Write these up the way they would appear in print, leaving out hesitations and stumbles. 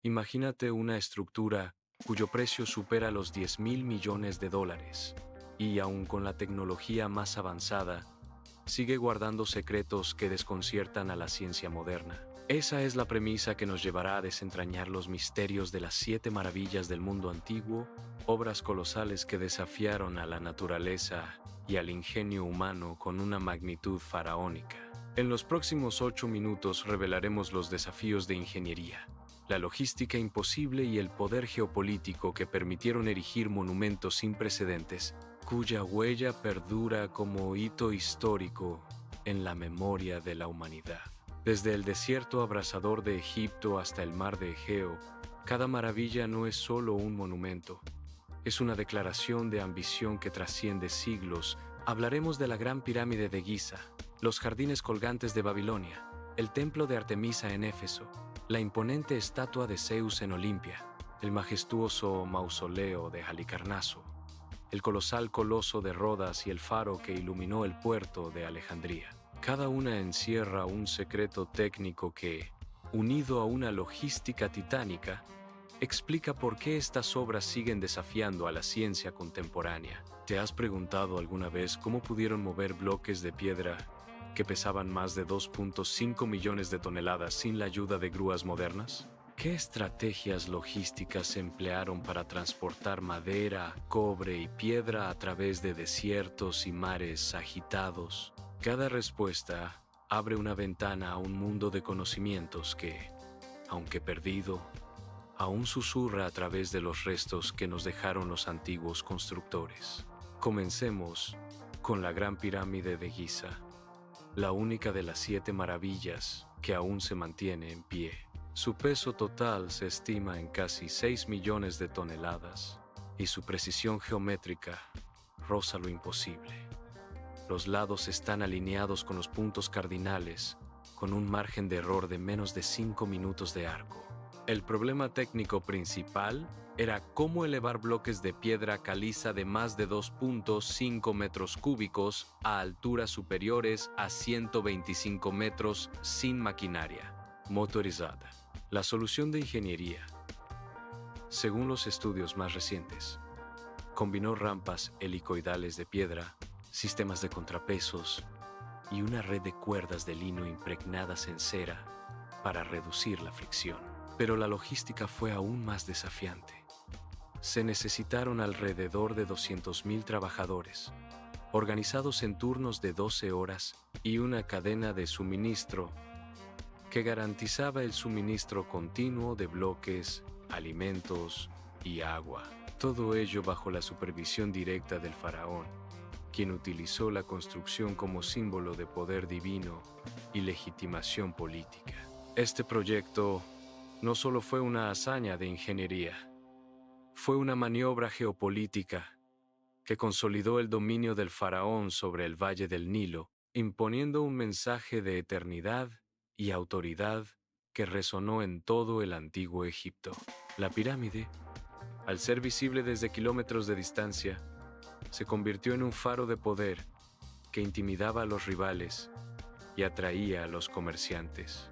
Imagínate una estructura cuyo precio supera los 10.000 millones de dólares y, aun con la tecnología más avanzada, sigue guardando secretos que desconciertan a la ciencia moderna. Esa es la premisa que nos llevará a desentrañar los misterios de las 7 maravillas del mundo antiguo, obras colosales que desafiaron a la naturaleza y al ingenio humano con una magnitud faraónica. En los próximos 8 minutos revelaremos los desafíos de ingeniería, la logística imposible y el poder geopolítico que permitieron erigir monumentos sin precedentes, cuya huella perdura como hito histórico en la memoria de la humanidad. Desde el desierto abrasador de Egipto hasta el mar de Egeo, cada maravilla no es solo un monumento, es una declaración de ambición que trasciende siglos. Hablaremos de la Gran Pirámide de Giza, los jardines colgantes de Babilonia, el templo de Artemisa en Éfeso, la imponente estatua de Zeus en Olimpia, el majestuoso mausoleo de Halicarnaso, el colosal coloso de Rodas y el faro que iluminó el puerto de Alejandría. Cada una encierra un secreto técnico que, unido a una logística titánica, explica por qué estas obras siguen desafiando a la ciencia contemporánea. ¿Te has preguntado alguna vez cómo pudieron mover bloques de piedra que pesaban más de 2.5 millones de toneladas sin la ayuda de grúas modernas? ¿Qué estrategias logísticas se emplearon para transportar madera, cobre y piedra a través de desiertos y mares agitados? Cada respuesta abre una ventana a un mundo de conocimientos que, aunque perdido, aún susurra a través de los restos que nos dejaron los antiguos constructores. Comencemos con la Gran Pirámide de Giza, la única de las 7 maravillas que aún se mantiene en pie. Su peso total se estima en casi 6 millones de toneladas y su precisión geométrica roza lo imposible. Los lados están alineados con los puntos cardinales, con un margen de error de menos de 5 minutos de arco. El problema técnico principal era cómo elevar bloques de piedra caliza de más de 2.5 metros cúbicos a alturas superiores a 125 metros sin maquinaria motorizada. La solución de ingeniería, según los estudios más recientes, combinó rampas helicoidales de piedra, sistemas de contrapesos y una red de cuerdas de lino impregnadas en cera para reducir la fricción. Pero la logística fue aún más desafiante. Se necesitaron alrededor de 200.000 trabajadores, organizados en turnos de 12 horas y una cadena de suministro que garantizaba el suministro continuo de bloques, alimentos y agua. Todo ello bajo la supervisión directa del faraón, quien utilizó la construcción como símbolo de poder divino y legitimación política. Este proyecto no solo fue una hazaña de ingeniería, fue una maniobra geopolítica que consolidó el dominio del faraón sobre el Valle del Nilo, imponiendo un mensaje de eternidad y autoridad que resonó en todo el antiguo Egipto. La pirámide, al ser visible desde kilómetros de distancia, se convirtió en un faro de poder que intimidaba a los rivales y atraía a los comerciantes.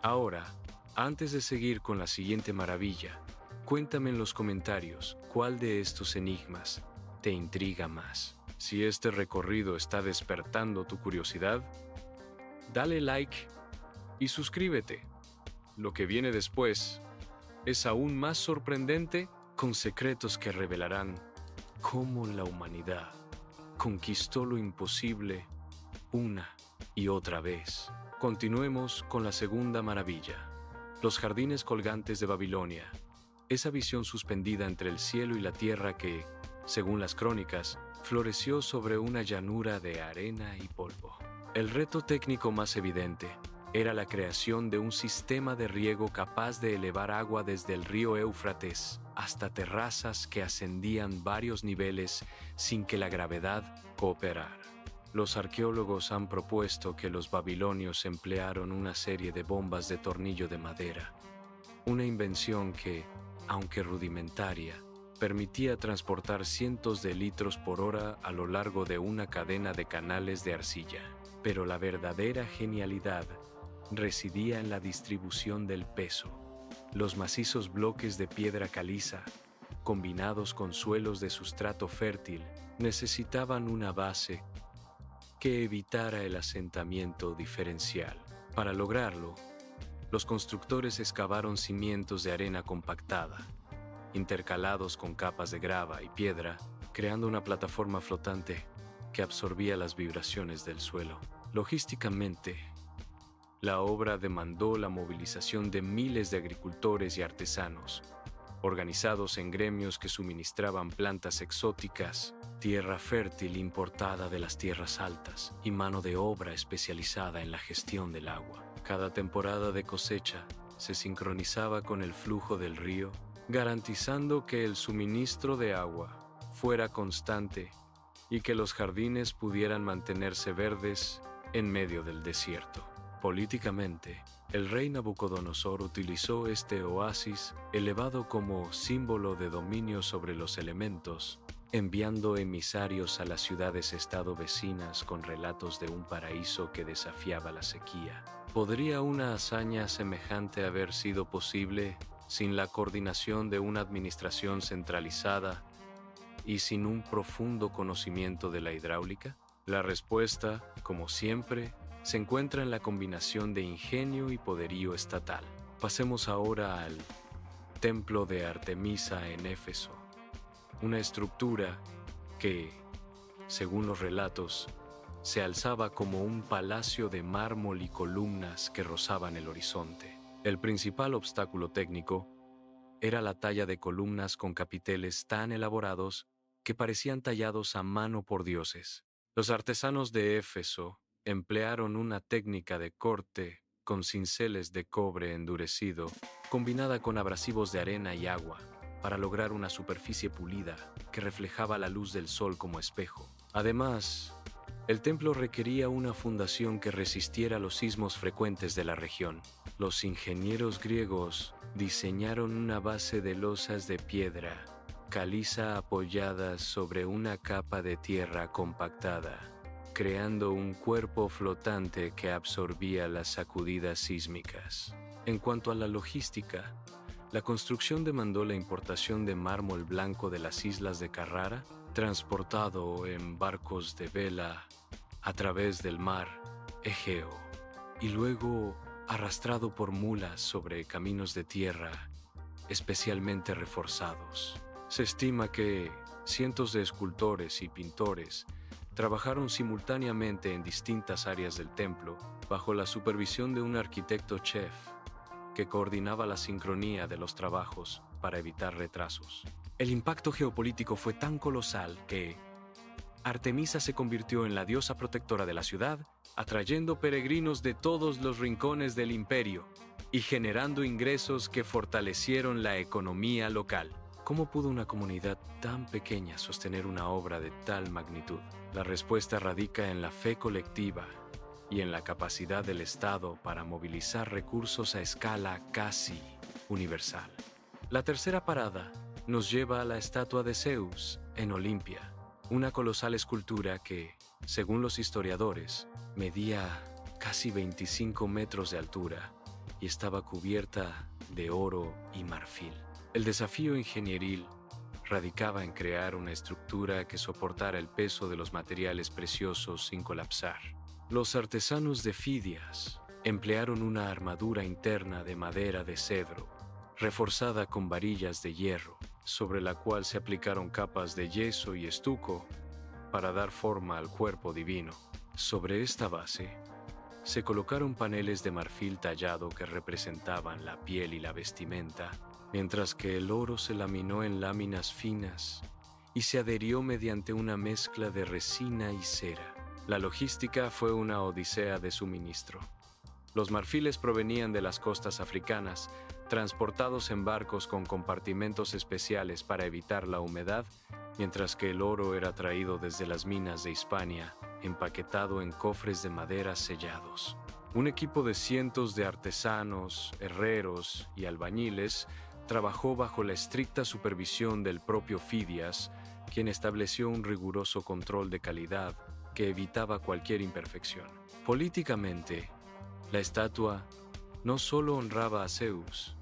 Ahora, antes de seguir con la siguiente maravilla, cuéntame en los comentarios cuál de estos enigmas te intriga más. Si este recorrido está despertando tu curiosidad, dale like y suscríbete. Lo que viene después es aún más sorprendente, con secretos que revelarán cómo la humanidad conquistó lo imposible una y otra vez. Continuemos con la segunda maravilla, los jardines colgantes de Babilonia, esa visión suspendida entre el cielo y la tierra que, según las crónicas, floreció sobre una llanura de arena y polvo. El reto técnico más evidente era la creación de un sistema de riego capaz de elevar agua desde el río Éufrates hasta terrazas que ascendían varios niveles sin que la gravedad cooperara. Los arqueólogos han propuesto que los babilonios emplearon una serie de bombas de tornillo de madera, una invención que, aunque rudimentaria, permitía transportar cientos de litros por hora a lo largo de una cadena de canales de arcilla. Pero la verdadera genialidad residía en la distribución del peso. Los macizos bloques de piedra caliza, combinados con suelos de sustrato fértil, necesitaban una base que evitara el asentamiento diferencial. Para lograrlo, los constructores excavaron cimientos de arena compactada, intercalados con capas de grava y piedra, creando una plataforma flotante que absorbía las vibraciones del suelo. Logísticamente, la obra demandó la movilización de miles de agricultores y artesanos, organizados en gremios que suministraban plantas exóticas, tierra fértil importada de las tierras altas y mano de obra especializada en la gestión del agua. Cada temporada de cosecha se sincronizaba con el flujo del río, garantizando que el suministro de agua fuera constante y que los jardines pudieran mantenerse verdes en medio del desierto. Políticamente, el rey Nabucodonosor utilizó este oasis elevado como símbolo de dominio sobre los elementos, enviando emisarios a las ciudades-estado vecinas con relatos de un paraíso que desafiaba la sequía. ¿Podría una hazaña semejante haber sido posible sin la coordinación de una administración centralizada y sin un profundo conocimiento de la hidráulica? La respuesta, como siempre, se encuentra en la combinación de ingenio y poderío estatal. Pasemos ahora al Templo de Artemisa en Éfeso, una estructura que, según los relatos, se alzaba como un palacio de mármol y columnas que rozaban el horizonte. El principal obstáculo técnico era la talla de columnas con capiteles tan elaborados que parecían tallados a mano por dioses. Los artesanos de Éfeso emplearon una técnica de corte con cinceles de cobre endurecido, combinada con abrasivos de arena y agua, para lograr una superficie pulida que reflejaba la luz del sol como espejo. Además, el templo requería una fundación que resistiera los sismos frecuentes de la región. Los ingenieros griegos diseñaron una base de losas de piedra caliza apoyadas sobre una capa de tierra compactada, creando un cuerpo flotante que absorbía las sacudidas sísmicas. En cuanto a la logística, la construcción demandó la importación de mármol blanco de las islas de Carrara, transportado en barcos de vela a través del mar Egeo y luego arrastrado por mulas sobre caminos de tierra especialmente reforzados. Se estima que cientos de escultores y pintores trabajaron simultáneamente en distintas áreas del templo bajo la supervisión de un arquitecto chef que coordinaba la sincronía de los trabajos para evitar retrasos. El impacto geopolítico fue tan colosal que Artemisa se convirtió en la diosa protectora de la ciudad, atrayendo peregrinos de todos los rincones del imperio y generando ingresos que fortalecieron la economía local. ¿Cómo pudo una comunidad tan pequeña sostener una obra de tal magnitud? La respuesta radica en la fe colectiva y en la capacidad del Estado para movilizar recursos a escala casi universal. La tercera parada nos lleva a la estatua de Zeus en Olimpia, una colosal escultura que, según los historiadores, medía casi 25 metros de altura y estaba cubierta de oro y marfil. El desafío ingenieril radicaba en crear una estructura que soportara el peso de los materiales preciosos sin colapsar. Los artesanos de Fidias emplearon una armadura interna de madera de cedro, reforzada con varillas de hierro, sobre la cual se aplicaron capas de yeso y estuco para dar forma al cuerpo divino. Sobre esta base, se colocaron paneles de marfil tallado que representaban la piel y la vestimenta, mientras que el oro se laminó en láminas finas y se adherió mediante una mezcla de resina y cera. La logística fue una odisea de suministro. Los marfiles provenían de las costas africanas, transportados en barcos con compartimentos especiales para evitar la humedad, mientras que el oro era traído desde las minas de Hispania, empaquetado en cofres de madera sellados. Un equipo de cientos de artesanos, herreros y albañiles trabajó bajo la estricta supervisión del propio Fidias, quien estableció un riguroso control de calidad que evitaba cualquier imperfección. Políticamente, la estatua no solo honraba a Zeus,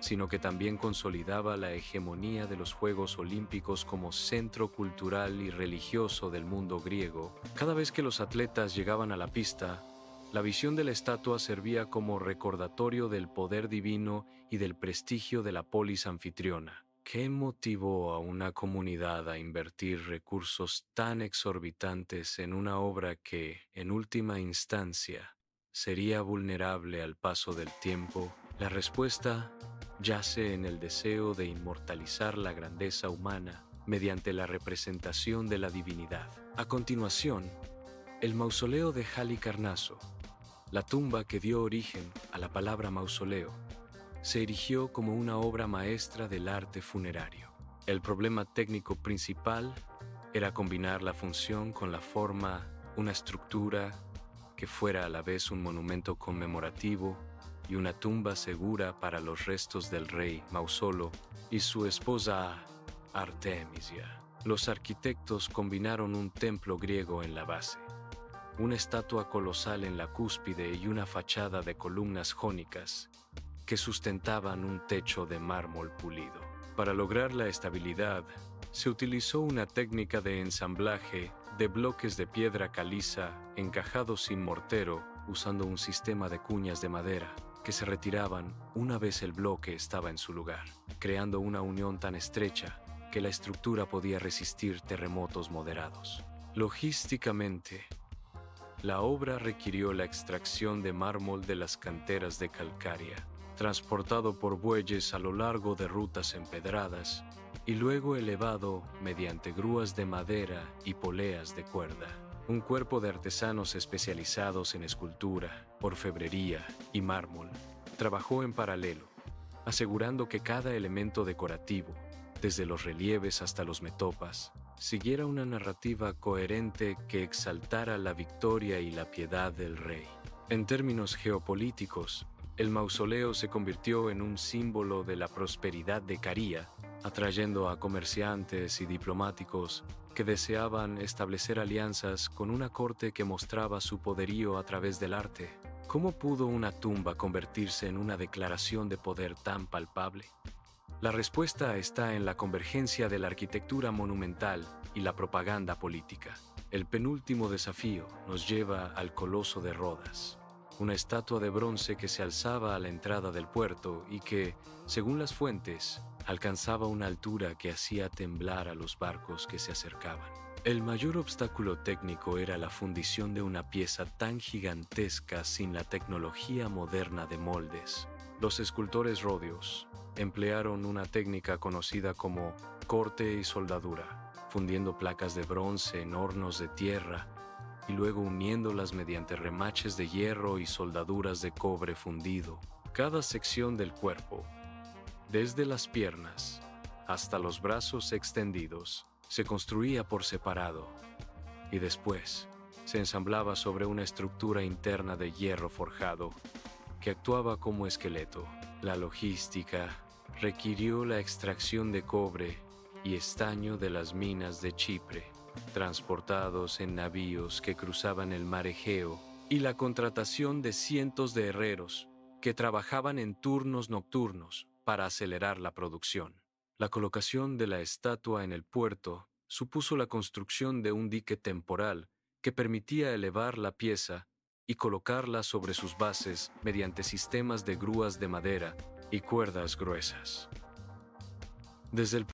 sino que también consolidaba la hegemonía de los Juegos Olímpicos como centro cultural y religioso del mundo griego. Cada vez que los atletas llegaban a la pista, la visión de la estatua servía como recordatorio del poder divino y del prestigio de la polis anfitriona. ¿Qué motivó a una comunidad a invertir recursos tan exorbitantes en una obra que, en última instancia, sería vulnerable al paso del tiempo? La respuesta yace en el deseo de inmortalizar la grandeza humana mediante la representación de la divinidad. A continuación, el mausoleo de Halicarnaso, la tumba que dio origen a la palabra mausoleo, se erigió como una obra maestra del arte funerario. El problema técnico principal era combinar la función con la forma, una estructura que fuera a la vez un monumento conmemorativo y una tumba segura para los restos del rey Mausolo y su esposa Artemisia. Los arquitectos combinaron un templo griego en la base, una estatua colosal en la cúspide y una fachada de columnas jónicas que sustentaban un techo de mármol pulido. Para lograr la estabilidad, se utilizó una técnica de ensamblaje de bloques de piedra caliza encajados sin mortero, usando un sistema de cuñas de madera que se retiraban una vez el bloque estaba en su lugar, creando una unión tan estrecha que la estructura podía resistir terremotos moderados. Logísticamente, la obra requirió la extracción de mármol de las canteras de Calcaria, transportado por bueyes a lo largo de rutas empedradas y luego elevado mediante grúas de madera y poleas de cuerda. Un cuerpo de artesanos especializados en escultura, orfebrería y mármol trabajó en paralelo, asegurando que cada elemento decorativo, desde los relieves hasta los metopas, siguiera una narrativa coherente que exaltara la victoria y la piedad del rey. En términos geopolíticos, el mausoleo se convirtió en un símbolo de la prosperidad de Caria, atrayendo a comerciantes y diplomáticos que deseaban establecer alianzas con una corte que mostraba su poderío a través del arte. ¿Cómo pudo una tumba convertirse en una declaración de poder tan palpable? La respuesta está en la convergencia de la arquitectura monumental y la propaganda política. El penúltimo desafío nos lleva al Coloso de Rodas, una estatua de bronce que se alzaba a la entrada del puerto y que, según las fuentes, alcanzaba una altura que hacía temblar a los barcos que se acercaban. El mayor obstáculo técnico era la fundición de una pieza tan gigantesca sin la tecnología moderna de moldes. Los escultores rodios emplearon una técnica conocida como corte y soldadura, fundiendo placas de bronce en hornos de tierra y luego uniéndolas mediante remaches de hierro y soldaduras de cobre fundido. Cada sección del cuerpo, desde las piernas hasta los brazos extendidos, se construía por separado y después se ensamblaba sobre una estructura interna de hierro forjado que actuaba como esqueleto. La logística requirió la extracción de cobre y estaño de las minas de Chipre, transportados en navíos que cruzaban el mar Egeo, y la contratación de cientos de herreros que trabajaban en turnos nocturnos para acelerar la producción. La colocación de la estatua en el puerto supuso la construcción de un dique temporal que permitía elevar la pieza y colocarla sobre sus bases mediante sistemas de grúas de madera y cuerdas gruesas. Desde el